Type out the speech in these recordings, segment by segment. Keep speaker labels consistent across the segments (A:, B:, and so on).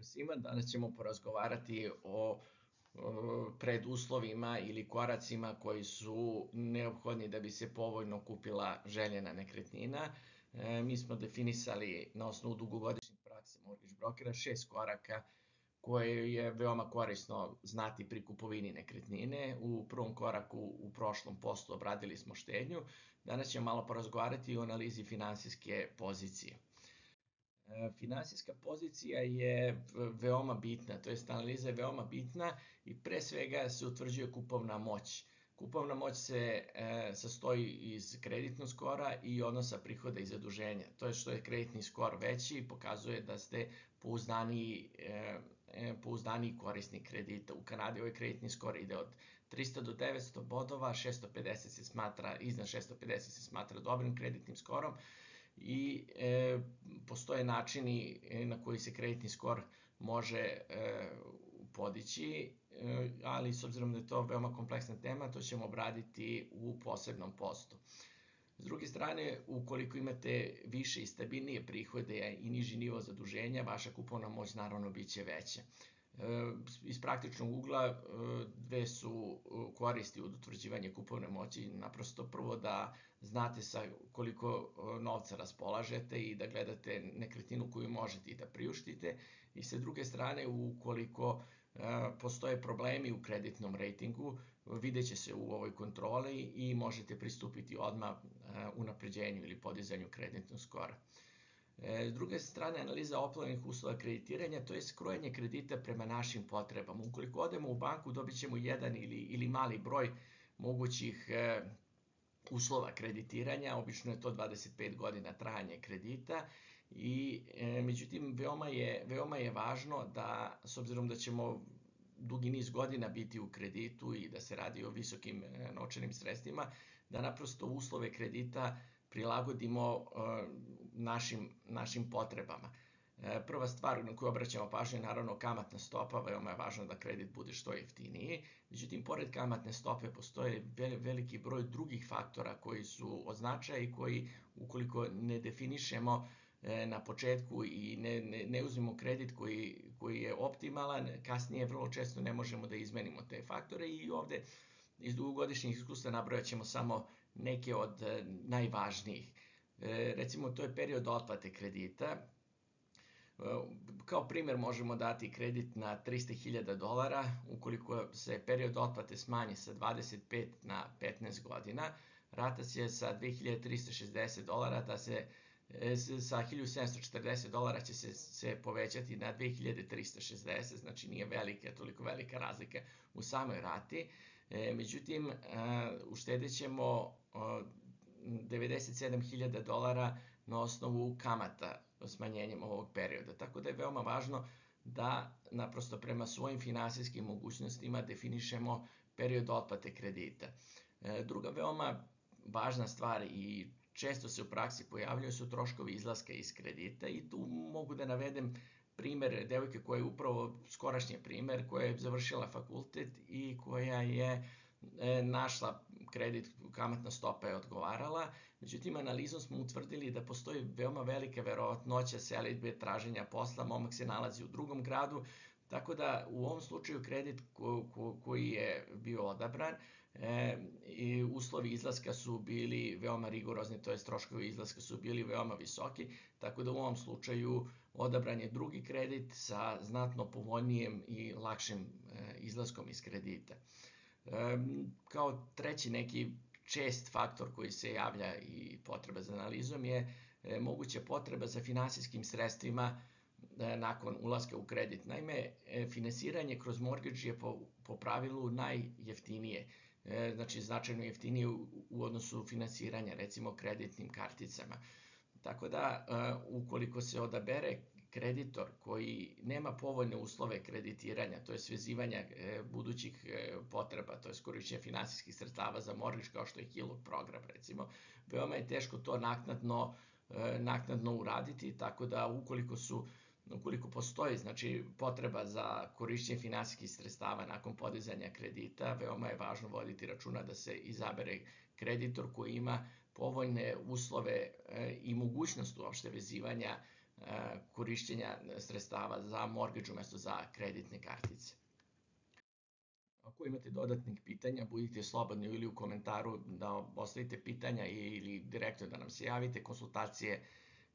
A: svima. Danas ćemo porazgovarati o preduslovima ili koracima koji su neophodni da bi se povoljno kupila željena nekretnina. Mi smo definisali na osnovu dugogodišnjih praksi mortgage brokera 6 koraka koje je veoma korisno znati pri kupovini nekretnine. U prvom koraku u prošlom postu obradili smo štednju. Danas ćemo malo porazgovarati o analizi finansijske pozicije. Finansijska pozicija je veoma bitna, to jest analiza je veoma bitna i pre svega se utvrđuje kupovna moć. Kupovna moć se sastoji iz kreditnog skora i odnosa prihoda i zaduženja. To je što je kreditni skor veći, pokazuje da ste pouzdaniji korisnik kredita. U Kanadi ovaj kreditni skor ide od 300 do 900 bodova, iznad 650 se smatra dobrim kreditnim skorom i postoje načini na koji se kreditni skor može podići, ali s obzirom da je to veoma kompleksna tema, to ćemo obraditi u posebnom postu. S druge strane, ukoliko imate više i stabilnije prihode i niži nivo zaduženja, vaša kupovna moć naravno bit će veća. Iz praktičnog ugla dve su koristi od utvrđivanja kupovne moći, naprosto prvo da znate sa koliko novca raspolažete i da gledate nekretninu koju možete i da priuštite, i sa druge strane ukoliko postoje problemi u kreditnom rejtingu, vidjet će se u ovoj kontroli i možete pristupiti odmah unapređenju ili podizanju kreditnog skora. S druge strane, analiza opravdanih uslova kreditiranja, to je skrojenje kredita prema našim potrebama. Ukoliko odemo u banku, dobit ćemo jedan ili mali broj mogućih uslova kreditiranja, obično je to 25 godina trajanje kredita, i međutim veoma je važno da, s obzirom da ćemo dugi niz godina biti u kreditu i da se radi o visokim novčanim sredstvima, da naprosto uslove kredita prilagodimo našim potrebama. Prva stvar na koju obraćamo pažnju je naravno kamatna stopa, veoma je važno da kredit bude što jeftiniji. Međutim, pored kamatne stope postoje veliki broj drugih faktora koji su od značaja i koji, ukoliko ne definišemo na početku i ne uzmemo kredit koji je optimalan, kasnije vrlo često ne možemo da izmenimo te faktore, i ovde iz dugogodišnjih iskustva nabrojat ćemo samo neke od najvažnijih. Recimo, to je period otplate kredita. Kao primjer možemo dati kredit na $300.000. Ukoliko se period otplate smanji sa 25 na 15 godina, rata će sa $2.360 sa $1.740 će se povećati na $2.360, znači nije toliko velika razlika u samoj rati. Međutim, uštedit ćemo $97.000 na osnovu kamata smanjenjem ovog perioda. Tako da je veoma važno da naprosto prema svojim finansijskim mogućnostima definišemo period otplate kredita. Druga veoma važna stvar i često se u praksi pojavljaju su troškovi izlaska iz kredita, i tu mogu da navedem primer devojke koja je upravo skorašnji primer, koja je završila fakultet i koja je našla kredit, kamatna stopa je odgovarala, međutim analizom smo utvrdili da postoji veoma velika verovatnoća selidbe, traženja posla, momak se nalazi u drugom gradu, tako da u ovom slučaju kredit koji je bio odabran i uslovi izlaska su bili veoma rigorozni, to jest troškovi izlaska su bili veoma visoki, tako da u ovom slučaju odabran je drugi kredit sa znatno povoljnijim i lakšim izlaskom iz kredita. Kao treći neki čest faktor koji se javlja i potreba za analizom je moguća potreba za finansijskim sredstvima nakon ulaska u kredit. Naime, finansiranje kroz mortgage je po pravilu najjeftinije, znači značajno jeftinije u odnosu finansiranja, recimo kreditnim karticama. Tako da, ukoliko se odabere kreditor koji nema povoljne uslove kreditiranja, to je svezivanja budućih potreba, to je korišćenje finansijskih sredstava za mortgage, kao što je HELOC program recimo, veoma je teško to naknadno uraditi, tako da ukoliko postoji potreba za korišćenje finansijskih sredstava nakon podizanja kredita, veoma je važno voditi računa da se izabere kreditor koji ima povoljne uslove i mogućnost uopšte vezivanja korišćenja sredstava za mortgage umesto za kreditne kartice. Ako imate dodatnih pitanja, budite slobodni ili u komentaru da ostavite pitanja ili direktno da nam se javite. Konsultacije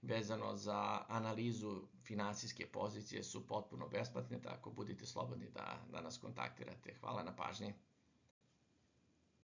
A: vezano za analizu finansijske pozicije su potpuno besplatne, tako budite slobodni da nas kontaktirate. Hvala na pažnji.